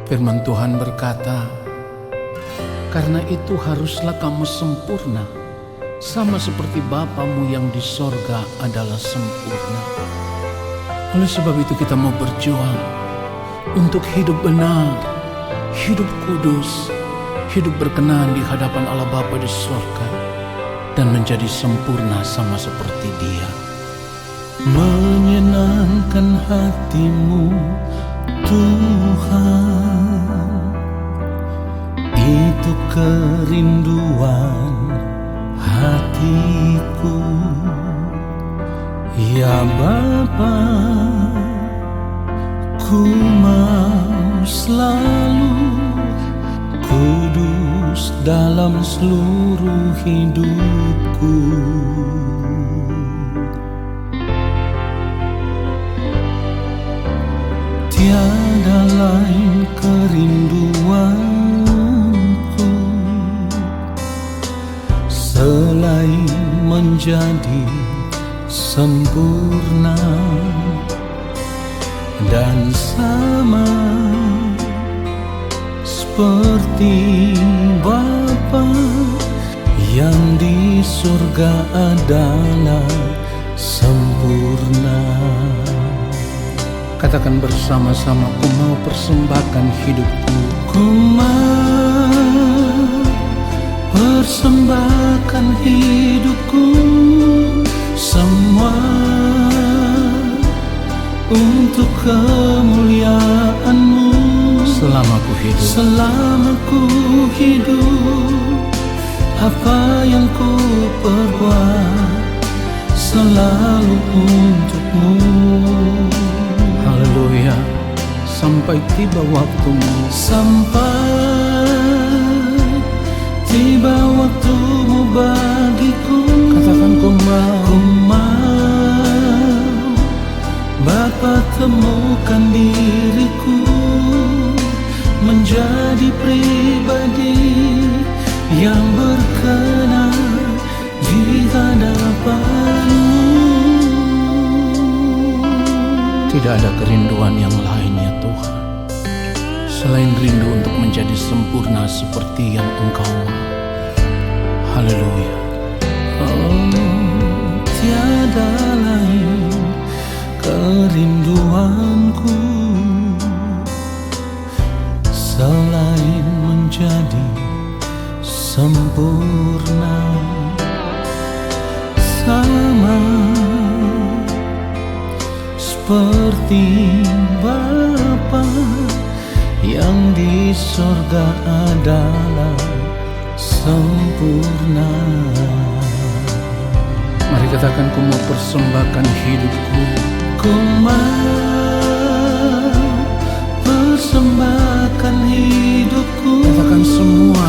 Firman Tuhan berkata, "Karena itu haruslah kamu sempurna, sama seperti Bapamu yang di sorga adalah sempurna." Oleh sebab itu kita mau berjuang untuk hidup benar, hidup kudus, hidup berkenan di hadapan Allah Bapa di sorga, dan menjadi sempurna sama seperti Dia. Menyenangkan hatimu Tuhan, itu kerinduan hatiku. Ya Bapa, ku mau selalu kudus dalam seluruh hidupku. Tiada lain kerinduanku selain menjadi sempurna dan sama seperti Bapa yang di surga adalah sempurna. Katakan bersama-sama, ku mau persembahkan hidupku. Ku mau persembahkan hidupku semua untuk kemuliaan-Mu. Selama ku hidup, selama ku hidup, apa yang ku perbuat selalu untuk-Mu. haleluya, sampai tiba waktumu. Sampai tiba waktumu bagiku. Katakan ku mau Bapa, temukan diriku menjadi pribadi yang berkenan di hadapan-Mu. Tidak ada kerinduan yang lain ya Tuhan, selain rindu untuk menjadi sempurna seperti yang Engkau mau. Haleluya. Tiada lain kerinduanku selain menjadi sempurna sama seperti Bapa yang di sorga adalah sempurna. Mari katakan, ku mau persembahkan hidupku. Ku mau persembahkan hidupku. Katakan semua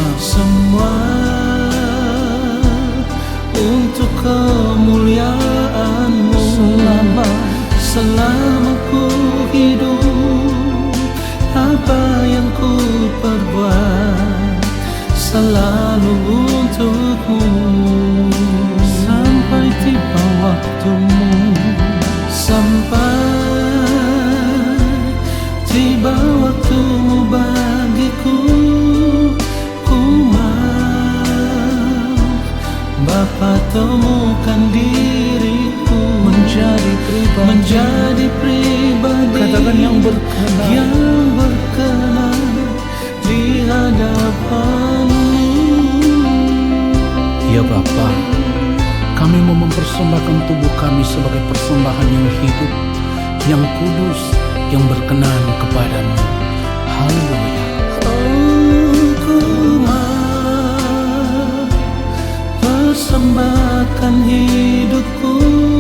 untuk kemuliaan-Mu. Selama ku hidup, apa yang ku perbuat selalu untuk-Mu. Sampai tiba waktumu, sampai tiba waktumu bagiku. Ku mau Bapa, temukan diriku menjadi pribadi Katakan yang berkenan di hadapan-Mu. Ya Bapa, kami mau mempersembahkan tubuh kami sebagai persembahan yang hidup, yang kudus, yang berkenan kepadamu. Haleluya. Ku mau persembahkan hidupku.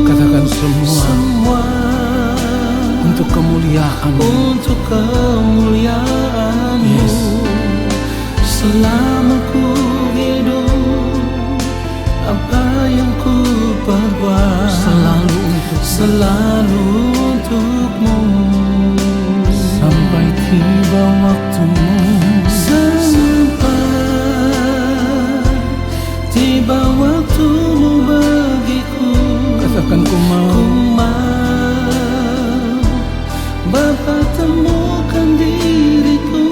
Katakan semua untuk kemuliaan-Mu. Untuk kemuliaan-Mu. Yes. Selama ku hidup, apa yang ku perbuat selalu untuk-Mu. Sampai tiba waktumu, sampai tiba waktumu bagiku. katakan ku mau Bapa, temukan diriku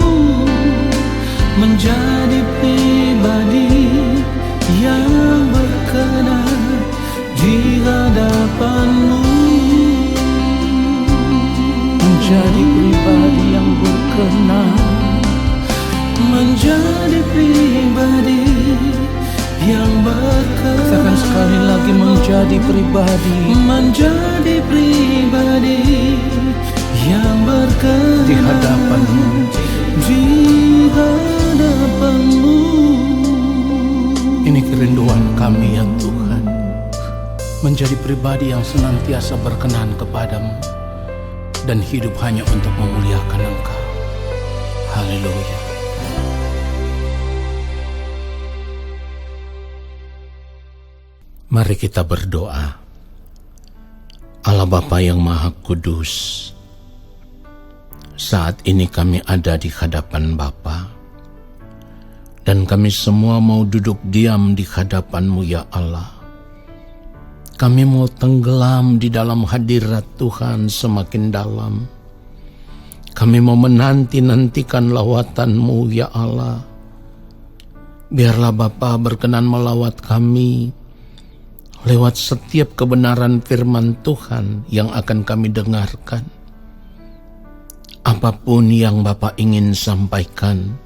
sempurna, menjadi pribadi yang berkenan. Katakan sekali lagi, menjadi pribadi yang berkenan di hadapan-Mu. di hadapan-Mu. Ini kerinduan kami ya Tuhan, menjadi pribadi yang senantiasa berkenan kepadamu dan hidup hanya untuk memuliakan Engkau. Haleluya. Mari kita berdoa. Allah Bapa yang Maha Kudus, saat ini kami ada di hadapan Bapa, dan kami semua mau duduk diam di hadapan-Mu ya Allah. Kami mau tenggelam di dalam hadirat Tuhan semakin dalam. Kami mau menanti-nantikan lawatan-Mu ya Allah. Biarlah Bapa berkenan melawat kami lewat setiap kebenaran firman Tuhan yang akan kami dengarkan. Apapun yang Bapa ingin sampaikan,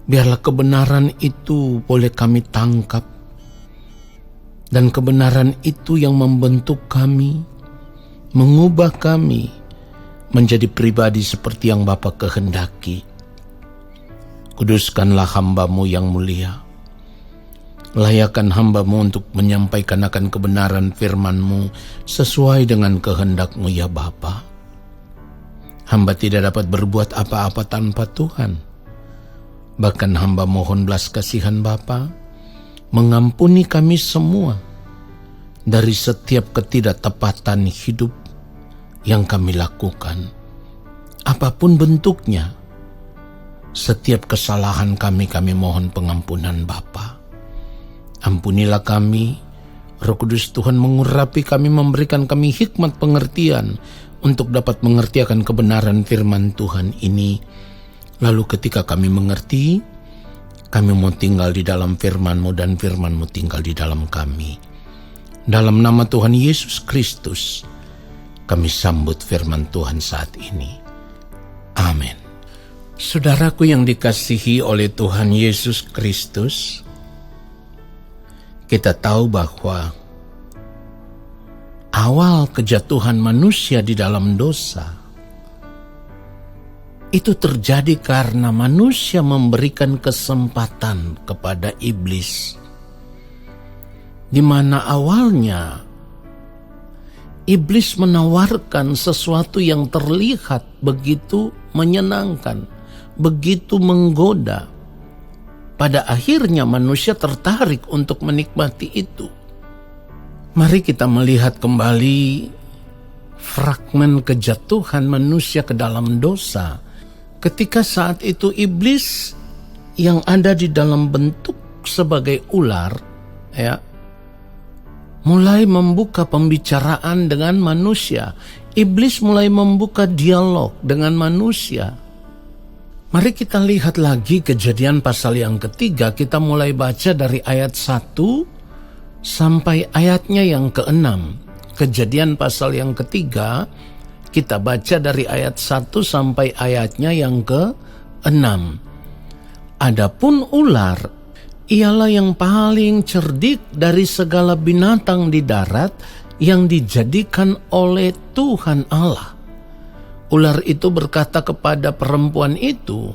biarlah kebenaran itu boleh kami tangkap, dan kebenaran itu yang membentuk kami, mengubah kami menjadi pribadi seperti yang Bapa kehendaki. Kuduskanlah hamba-Mu yang mulia. Layakkan hamba-Mu untuk menyampaikan akan kebenaran firman-Mu sesuai dengan kehendak-Mu ya Bapa. Hamba tidak dapat berbuat apa-apa tanpa Tuhan. Bahkan hamba mohon belas kasihan Bapa, mengampuni kami semua dari setiap ketidaktepatan hidup yang kami lakukan. Apapun bentuknya, setiap kesalahan kami mohon pengampunan Bapa. Ampunilah kami, Roh Kudus Tuhan mengurapi kami, memberikan kami hikmat pengertian untuk dapat mengerti akan kebenaran firman Tuhan ini. Lalu ketika kami mengerti, kami mau tinggal di dalam firman-Mu dan firman-Mu tinggal di dalam kami. Dalam nama Tuhan Yesus Kristus, kami sambut firman Tuhan saat ini. Amin. Saudaraku yang dikasihi oleh Tuhan Yesus Kristus, kita tahu bahwa awal kejatuhan manusia di dalam dosa itu terjadi karena manusia memberikan kesempatan kepada iblis, di mana awalnya iblis menawarkan sesuatu yang terlihat begitu menyenangkan, begitu menggoda. Pada akhirnya manusia tertarik untuk menikmati itu. Mari kita melihat kembali fragmen kejatuhan manusia ke dalam dosa. Ketika saat itu iblis yang ada di dalam bentuk sebagai ular, ya, mulai membuka pembicaraan dengan manusia. Iblis mulai membuka dialog dengan manusia. Mari kita lihat lagi Kejadian pasal yang ketiga. Kita mulai baca dari ayat 1 sampai ayatnya yang ke-6. Kejadian pasal yang ketiga, kita baca dari ayat 1 sampai ayatnya yang ke-6. Adapun ular, ialah yang paling cerdik dari segala binatang di darat yang dijadikan oleh Tuhan Allah. Ular itu berkata kepada perempuan itu,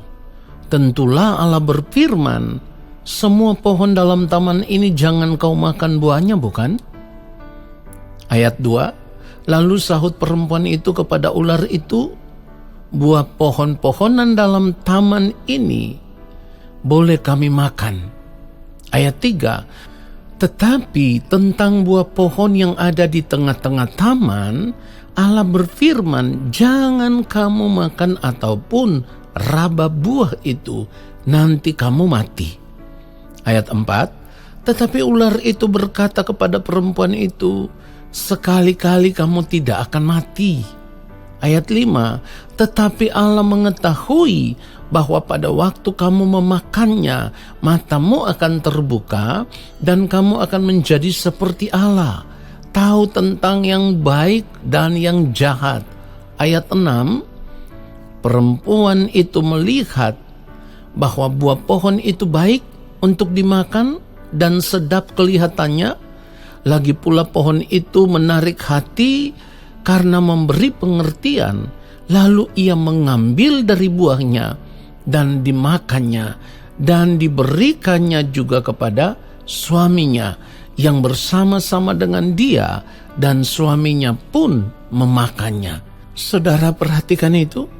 "Tentulah Allah berfirman, semua pohon dalam taman ini jangan kau makan buahnya, bukan?" Ayat 2, lalu sahut perempuan itu kepada ular itu, "Buah pohon-pohonan dalam taman ini boleh kami makan." Ayat 3, tetapi tentang buah pohon yang ada di tengah-tengah taman, Allah berfirman, "Jangan kamu makan ataupun raba buah itu, nanti kamu mati." Ayat 4, tetapi ular itu berkata kepada perempuan itu, "Sekali-kali kamu tidak akan mati." Ayat 5, tetapi Allah mengetahui bahwa pada waktu kamu memakannya, matamu akan terbuka dan kamu akan menjadi seperti Allah, tahu tentang yang baik dan yang jahat. Ayat 6, perempuan itu melihat bahwa buah pohon itu baik untuk dimakan dan sedap kelihatannya, lagi pula pohon itu menarik hati karena memberi pengertian, lalu ia mengambil dari buahnya dan dimakannya dan diberikannya juga kepada suaminya yang bersama-sama dengan dia, dan suaminya pun memakannya. Saudara perhatikan itu.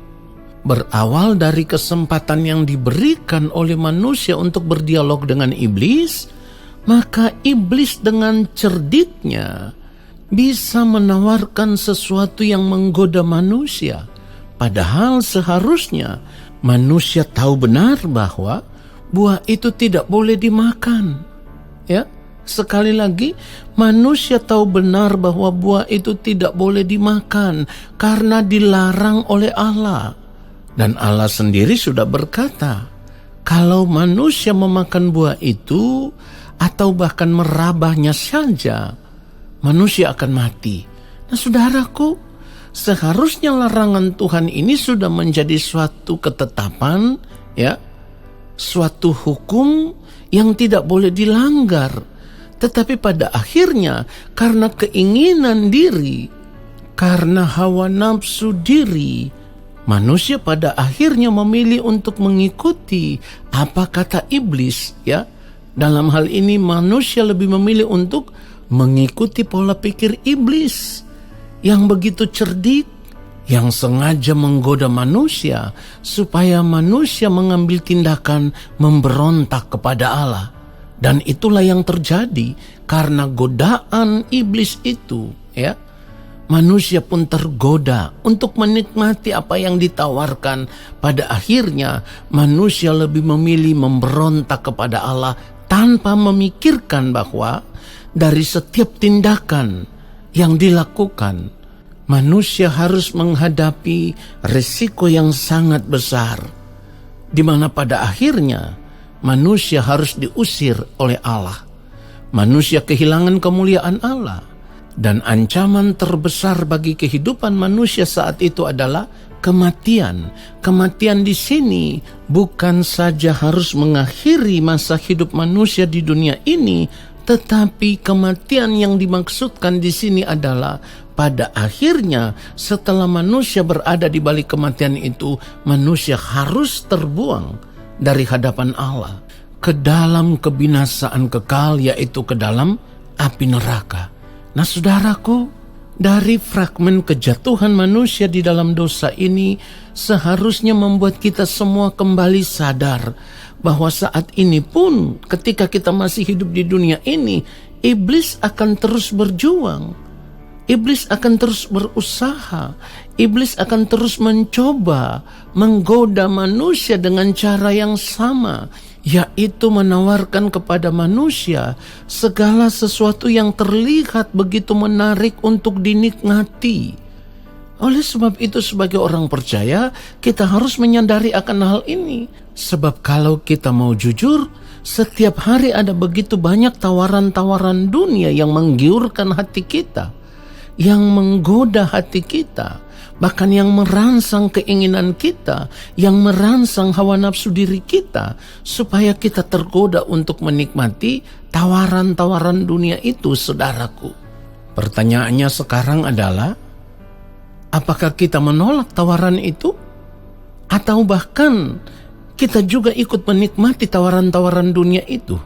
Berawal dari kesempatan yang diberikan oleh manusia untuk berdialog dengan iblis, maka iblis dengan cerdiknya bisa menawarkan sesuatu yang menggoda manusia. Padahal seharusnya manusia tahu benar bahwa buah itu tidak boleh dimakan. Ya, sekali lagi, manusia tahu benar bahwa buah itu tidak boleh dimakan karena dilarang oleh Allah. Dan Allah sendiri sudah berkata, kalau manusia memakan buah itu atau bahkan merabahnya saja, manusia akan mati. Nah, saudaraku, seharusnya larangan Tuhan ini sudah menjadi suatu ketetapan, ya, suatu hukum yang tidak boleh dilanggar. Tetapi pada akhirnya karena keinginan diri, karena hawa nafsu diri, manusia pada akhirnya memilih untuk mengikuti apa kata iblis, ya. Dalam hal ini manusia lebih memilih untuk mengikuti pola pikir iblis yang begitu cerdik, yang sengaja menggoda manusia supaya manusia mengambil tindakan memberontak kepada Allah. Dan itulah yang terjadi karena godaan iblis itu, ya. Manusia pun tergoda untuk menikmati apa yang ditawarkan. Pada akhirnya manusia lebih memilih memberontak kepada Allah tanpa memikirkan bahwa dari setiap tindakan yang dilakukan, manusia harus menghadapi risiko yang sangat besar, di mana pada akhirnya manusia harus diusir oleh Allah. Manusia kehilangan kemuliaan Allah. Dan ancaman terbesar bagi kehidupan manusia saat itu adalah kematian. Kematian di sini bukan saja harus mengakhiri masa hidup manusia di dunia ini, tetapi kematian yang dimaksudkan di sini adalah pada akhirnya setelah manusia berada di balik kematian itu, manusia harus terbuang dari hadapan Allah ke dalam kebinasaan kekal, yaitu ke dalam api neraka. Nah, saudaraku, dari fragmen kejatuhan manusia di dalam dosa ini seharusnya membuat kita semua kembali sadar bahwa saat ini pun ketika kita masih hidup di dunia ini, iblis akan terus berjuang. Iblis akan terus berusaha. Iblis akan terus mencoba menggoda manusia dengan cara yang sama, yaitu menawarkan kepada manusia segala sesuatu yang terlihat begitu menarik untuk dinikmati. Oleh sebab itu, sebagai orang percaya, kita harus menyadari akan hal ini. Sebab kalau kita mau jujur, setiap hari ada begitu banyak tawaran-tawaran dunia yang menggiurkan hati kita, yang menggoda hati kita, bahkan yang merangsang keinginan kita, yang merangsang hawa nafsu diri kita, supaya kita tergoda untuk menikmati tawaran-tawaran dunia itu, saudaraku. Pertanyaannya sekarang adalah, apakah kita menolak tawaran itu? Atau bahkan kita juga ikut menikmati tawaran-tawaran dunia itu?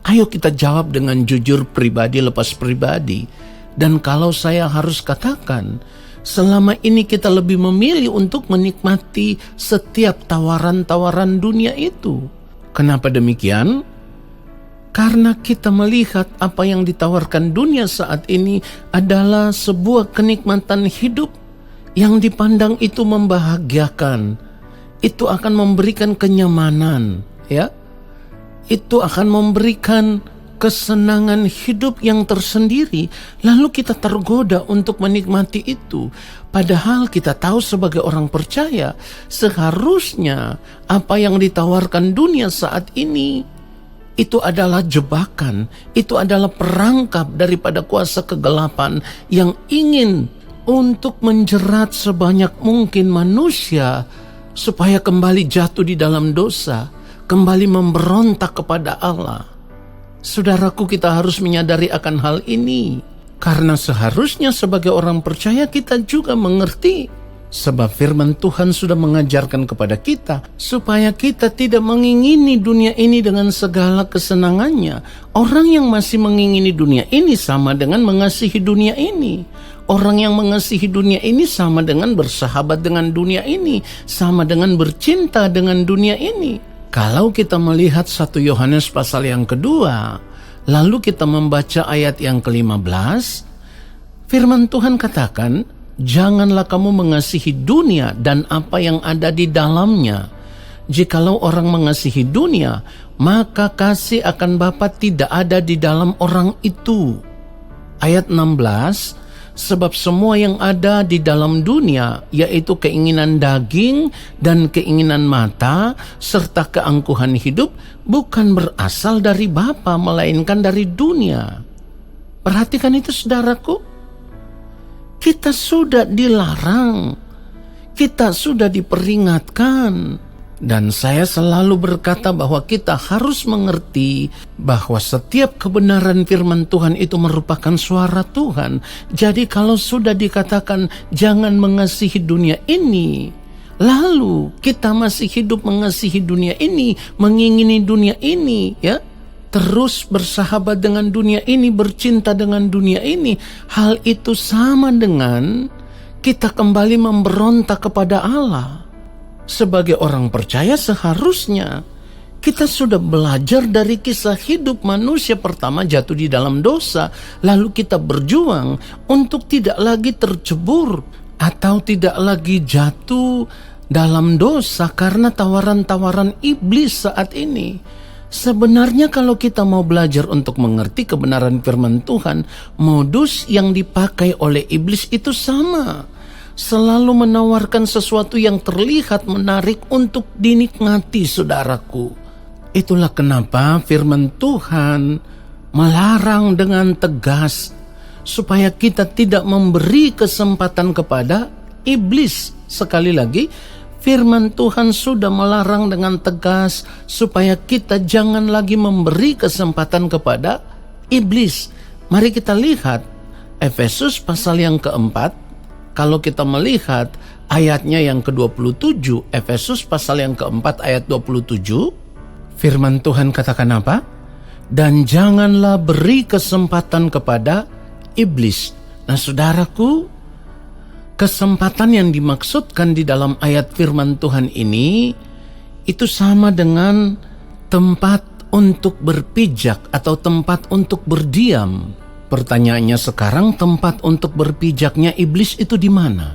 Ayo kita jawab dengan jujur, pribadi lepas pribadi. Dan kalau saya harus katakan, selama ini kita lebih memilih untuk menikmati setiap tawaran-tawaran dunia itu. Kenapa demikian? Karena kita melihat apa yang ditawarkan dunia saat ini adalah sebuah kenikmatan hidup yang dipandang itu membahagiakan. Itu akan memberikan kenyamanan, ya. Itu akan memberikan kesenangan hidup yang tersendiri, lalu kita tergoda untuk menikmati itu. Padahal kita tahu sebagai orang percaya, seharusnya apa yang ditawarkan dunia saat ini itu adalah jebakan, itu adalah perangkap daripada kuasa kegelapan yang ingin untuk menjerat sebanyak mungkin manusia supaya kembali jatuh di dalam dosa, kembali memberontak kepada Allah. Saudaraku, kita harus menyadari akan hal ini, karena seharusnya sebagai orang percaya kita juga mengerti, sebab firman Tuhan sudah mengajarkan kepada kita supaya kita tidak mengingini dunia ini dengan segala kesenangannya. Orang yang masih mengingini dunia ini sama dengan mengasihi dunia ini. Orang yang mengasihi dunia ini sama dengan bersahabat dengan dunia ini, sama dengan bercinta dengan dunia ini. Kalau kita melihat 1 Yohanes pasal yang kedua, lalu kita membaca ayat yang ke-15, firman Tuhan katakan, janganlah kamu mengasihi dunia dan apa yang ada di dalamnya. Jikalau orang mengasihi dunia, maka kasih akan Bapa tidak ada di dalam orang itu. Ayat 16, sebab semua yang ada di dalam dunia, yaitu keinginan daging dan keinginan mata, serta keangkuhan hidup, bukan berasal dari Bapa, melainkan dari dunia. Perhatikan itu, saudaraku. Kita sudah dilarang, kita sudah diperingatkan. Dan saya selalu berkata bahwa kita harus mengerti bahwa setiap kebenaran firman Tuhan itu merupakan suara Tuhan. Jadi kalau sudah dikatakan jangan mengasihi dunia ini, lalu kita masih hidup mengasihi dunia ini, mengingini dunia ini, ya, terus bersahabat dengan dunia ini, bercinta dengan dunia ini, hal itu sama dengan kita kembali memberontak kepada Allah. Sebagai orang percaya seharusnya kita sudah belajar dari kisah hidup manusia pertama jatuh di dalam dosa, lalu kita berjuang untuk tidak lagi tercebur atau tidak lagi jatuh dalam dosa karena tawaran-tawaran iblis saat ini. Sebenarnya kalau kita mau belajar untuk mengerti kebenaran firman Tuhan, modus yang dipakai oleh iblis itu sama. Selalu menawarkan sesuatu yang terlihat menarik untuk dinikmati, saudaraku. Itulah kenapa firman Tuhan melarang dengan tegas supaya kita tidak memberi kesempatan kepada iblis. Sekali lagi, firman Tuhan sudah melarang dengan tegas supaya kita jangan lagi memberi kesempatan kepada iblis. Mari kita lihat Efesus pasal yang keempat. Kalau kita melihat ayatnya yang ke-27, Efesus pasal yang keempat ayat 27, firman Tuhan katakan apa? Dan janganlah beri kesempatan kepada iblis. Nah, saudaraku, kesempatan yang dimaksudkan di dalam ayat firman Tuhan ini itu sama dengan tempat untuk berpijak atau tempat untuk berdiam. Pertanyaannya sekarang, tempat untuk berpijaknya iblis itu di mana?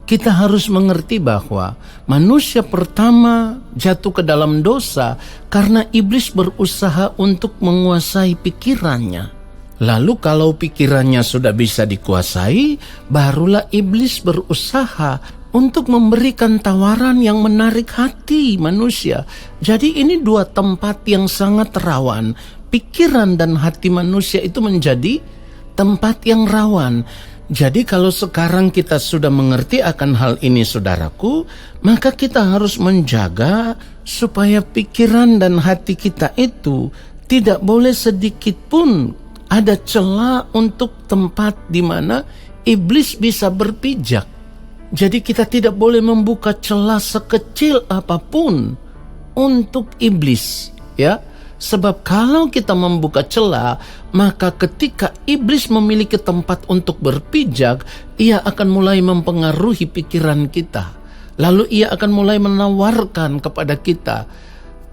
Kita harus mengerti bahwa manusia pertama jatuh ke dalam dosa karena iblis berusaha untuk menguasai pikirannya. Lalu kalau pikirannya sudah bisa dikuasai, barulah iblis berusaha untuk memberikan tawaran yang menarik hati manusia. Jadi ini dua tempat yang sangat rawan. Pikiran dan hati manusia itu menjadi tempat yang rawan. Jadi kalau sekarang kita sudah mengerti akan hal ini, saudaraku, maka kita harus menjaga supaya pikiran dan hati kita itu tidak boleh sedikit pun ada celah untuk tempat di mana iblis bisa berpijak. Jadi kita tidak boleh membuka celah sekecil apapun untuk iblis, ya. Sebab kalau kita membuka celah, maka ketika iblis memiliki tempat untuk berpijak, ia akan mulai mempengaruhi pikiran kita. Lalu ia akan mulai menawarkan kepada kita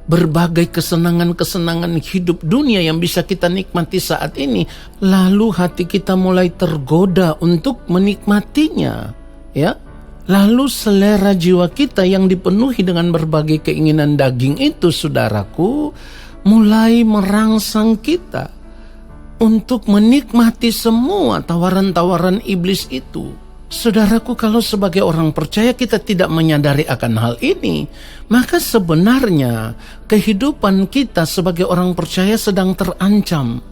berbagai kesenangan-kesenangan hidup dunia yang bisa kita nikmati saat ini. Lalu hati kita mulai tergoda untuk menikmatinya, ya. Lalu selera jiwa kita yang dipenuhi dengan berbagai keinginan daging itu, saudaraku, mulai merangsang kita untuk menikmati semua tawaran-tawaran iblis itu. Saudaraku, kalau sebagai orang percaya kita tidak menyadari akan hal ini, maka sebenarnya kehidupan kita sebagai orang percaya sedang terancam.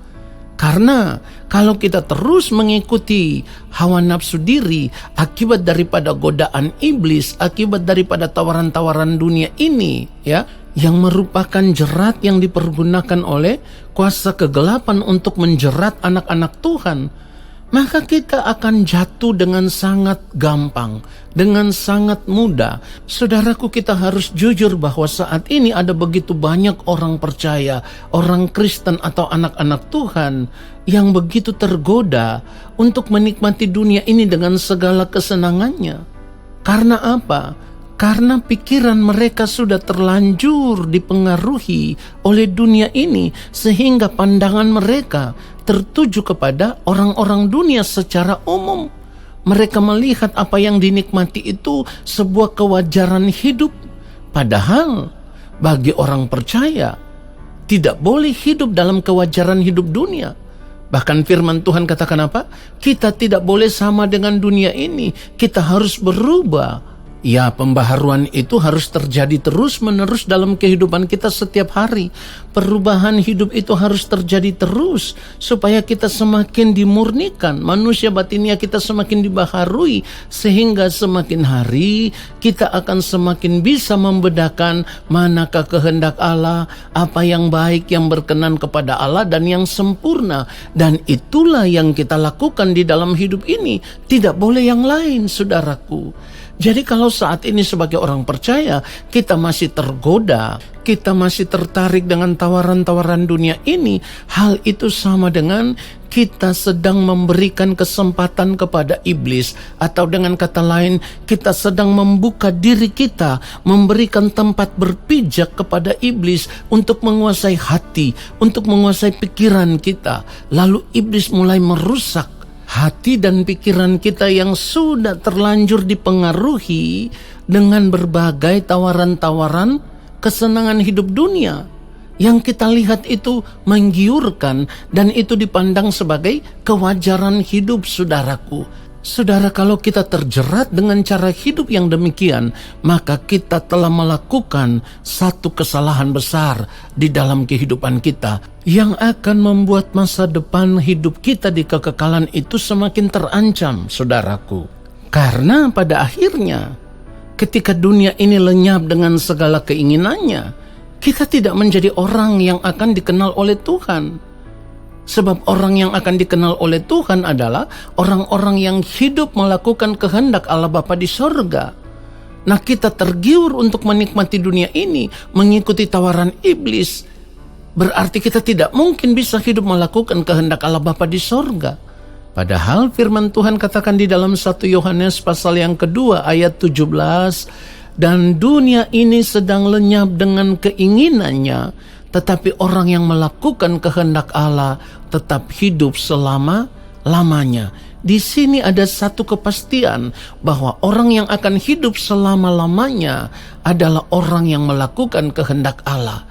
Karena kalau kita terus mengikuti hawa nafsu diri akibat daripada godaan iblis, akibat daripada tawaran-tawaran dunia ini, ya, yang merupakan jerat yang dipergunakan oleh kuasa kegelapan untuk menjerat anak-anak Tuhan, maka kita akan jatuh dengan sangat gampang, dengan sangat mudah. Saudaraku, kita harus jujur bahwa saat ini ada begitu banyak orang percaya, orang Kristen atau anak-anak Tuhan yang begitu tergoda untuk menikmati dunia ini dengan segala kesenangannya. Karena apa? Karena pikiran mereka sudah terlanjur dipengaruhi oleh dunia ini, sehingga pandangan mereka tertuju kepada orang-orang dunia secara umum. Mereka melihat apa yang dinikmati itu sebuah kewajaran hidup. Padahal bagi orang percaya tidak boleh hidup dalam kewajaran hidup dunia. Bahkan firman Tuhan katakan apa? Kita tidak boleh sama dengan dunia ini. Kita harus berubah. Ya, pembaharuan itu harus terjadi terus-menerus dalam kehidupan kita setiap hari. Perubahan hidup itu harus terjadi terus supaya kita semakin dimurnikan. Manusia batinnya kita semakin dibaharui, sehingga semakin hari kita akan semakin bisa membedakan manakah kehendak Allah, apa yang baik, yang berkenan kepada Allah, dan yang sempurna. Dan itulah yang kita lakukan di dalam hidup ini. Tidak boleh yang lain, saudaraku. Jadi kalau saat ini sebagai orang percaya kita masih tergoda, kita masih tertarik dengan tawaran-tawaran dunia ini, hal itu sama dengan kita sedang memberikan kesempatan kepada iblis, atau dengan kata lain kita sedang membuka diri kita, memberikan tempat berpijak kepada iblis untuk menguasai hati, untuk menguasai pikiran kita. Lalu iblis mulai merusak hati dan pikiran kita yang sudah terlanjur dipengaruhi dengan berbagai tawaran-tawaran kesenangan hidup dunia. Yang kita lihat itu menggiurkan dan itu dipandang sebagai kewajaran hidup, saudaraku. Saudara, kalau kita terjerat dengan cara hidup yang demikian, maka kita telah melakukan satu kesalahan besar di dalam kehidupan kita yang akan membuat masa depan hidup kita di kekekalan itu semakin terancam, saudaraku. Karena pada akhirnya, ketika dunia ini lenyap dengan segala keinginannya, kita tidak menjadi orang yang akan dikenal oleh Tuhan. Sebab orang yang akan dikenal oleh Tuhan adalah orang-orang yang hidup melakukan kehendak Allah Bapa di sorga. Nah, kita tergiur untuk menikmati dunia ini, mengikuti tawaran iblis. Berarti kita tidak mungkin bisa hidup melakukan kehendak Allah Bapa di sorga. Padahal firman Tuhan katakan di dalam 1 Yohanes pasal yang kedua ayat 17, dan dunia ini sedang lenyap dengan keinginannya, tetapi orang yang melakukan kehendak Allah tetap hidup selama-lamanya. Di sini ada satu kepastian bahwa orang yang akan hidup selama-lamanya adalah orang yang melakukan kehendak Allah.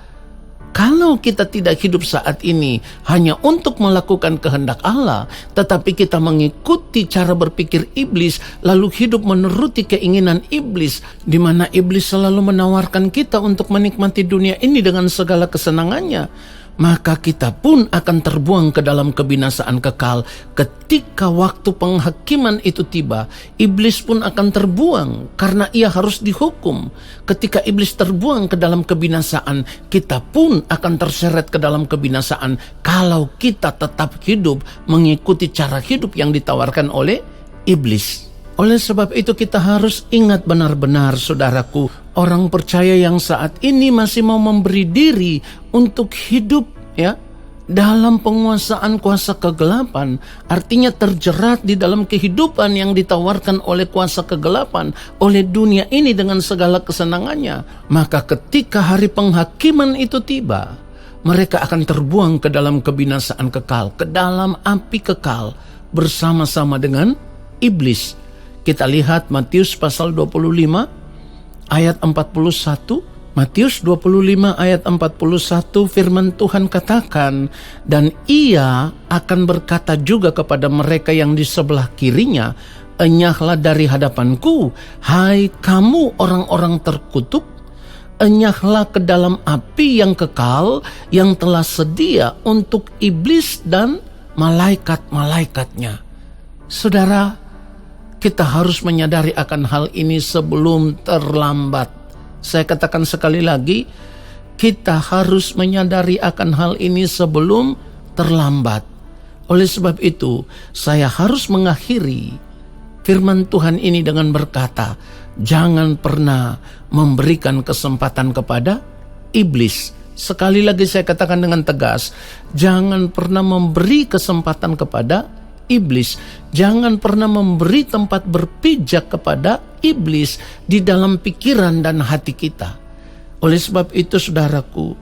Kalau kita tidak hidup saat ini hanya untuk melakukan kehendak Allah, tetapi kita mengikuti cara berpikir iblis, lalu hidup menuruti keinginan iblis, di mana iblis selalu menawarkan kita untuk menikmati dunia ini dengan segala kesenangannya, maka kita pun akan terbuang ke dalam kebinasaan kekal. Ketika waktu penghakiman itu tiba, iblis pun akan terbuang karena ia harus dihukum. Ketika iblis terbuang ke dalam kebinasaan, kita pun akan terseret ke dalam kebinasaan kalau kita tetap hidup mengikuti cara hidup yang ditawarkan oleh iblis. Oleh sebab itu kita harus ingat benar-benar, saudaraku, orang percaya yang saat ini masih mau memberi diri untuk hidup ya dalam penguasaan kuasa kegelapan, artinya terjerat di dalam kehidupan yang ditawarkan oleh kuasa kegelapan, oleh dunia ini dengan segala kesenangannya. Maka ketika hari penghakiman itu tiba, mereka akan terbuang ke dalam kebinasaan kekal, ke dalam api kekal bersama-sama dengan iblis. Kita lihat Matius pasal 25 ayat 41. Matius 25 ayat 41, firman Tuhan katakan, dan ia akan berkata juga kepada mereka yang di sebelah kirinya, enyahlah dari hadapanku, hai kamu orang-orang terkutuk, enyahlah ke dalam api yang kekal yang telah sedia untuk iblis dan malaikat-malaikatnya. Saudara, kita harus menyadari akan hal ini sebelum terlambat. Saya katakan sekali lagi, kita harus menyadari akan hal ini sebelum terlambat. Oleh sebab itu, saya harus mengakhiri firman Tuhan ini dengan berkata, jangan pernah memberikan kesempatan kepada iblis. Sekali lagi saya katakan dengan tegas, jangan pernah memberi kesempatan kepada iblis. Jangan pernah memberi tempat berpijak kepada iblis di dalam pikiran dan hati kita. Oleh sebab itu saudaraku,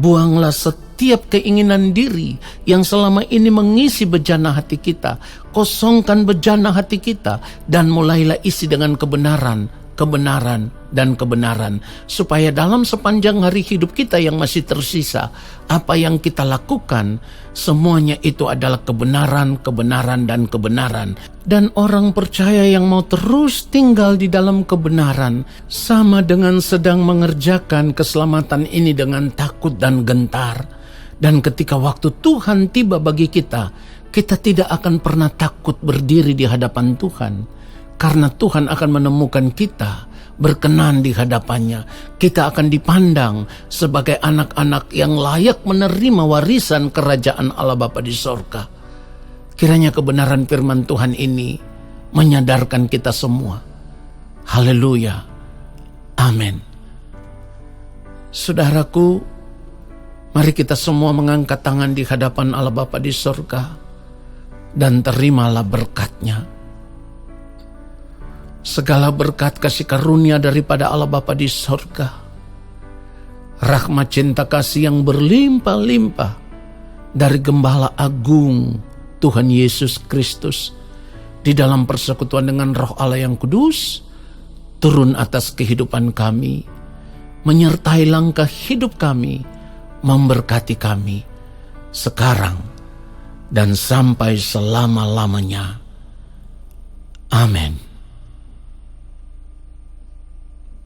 buanglah setiap keinginan diri yang selama ini mengisi bejana hati kita. Kosongkan bejana hati kita dan mulailah isi dengan kebenaran, dan kebenaran. Supaya dalam sepanjang hari hidup kita yang masih tersisa, apa yang kita lakukan, semuanya itu adalah kebenaran, dan kebenaran. Dan orang percaya yang mau terus tinggal di dalam kebenaran, sama dengan sedang mengerjakan keselamatan ini dengan takut dan gentar. Dan ketika waktu Tuhan tiba bagi kita, kita tidak akan pernah takut berdiri di hadapan Tuhan. Karena Tuhan akan menemukan kita berkenan di hadapannya. Kita akan dipandang sebagai anak-anak yang layak menerima warisan kerajaan Allah Bapa di sorga. Kiranya kebenaran firman Tuhan ini menyadarkan kita semua. Haleluya. Amin. Saudaraku, mari kita semua mengangkat tangan di hadapan Allah Bapa di sorga dan terimalah berkat-Nya. Segala berkat kasih karunia daripada Allah Bapa di sorga, rahmat cinta kasih yang berlimpah-limpah dari Gembala Agung Tuhan Yesus Kristus di dalam persekutuan dengan Roh Allah yang kudus turun atas kehidupan kami, menyertai langkah hidup kami, memberkati kami sekarang dan sampai selama-lamanya. Amin.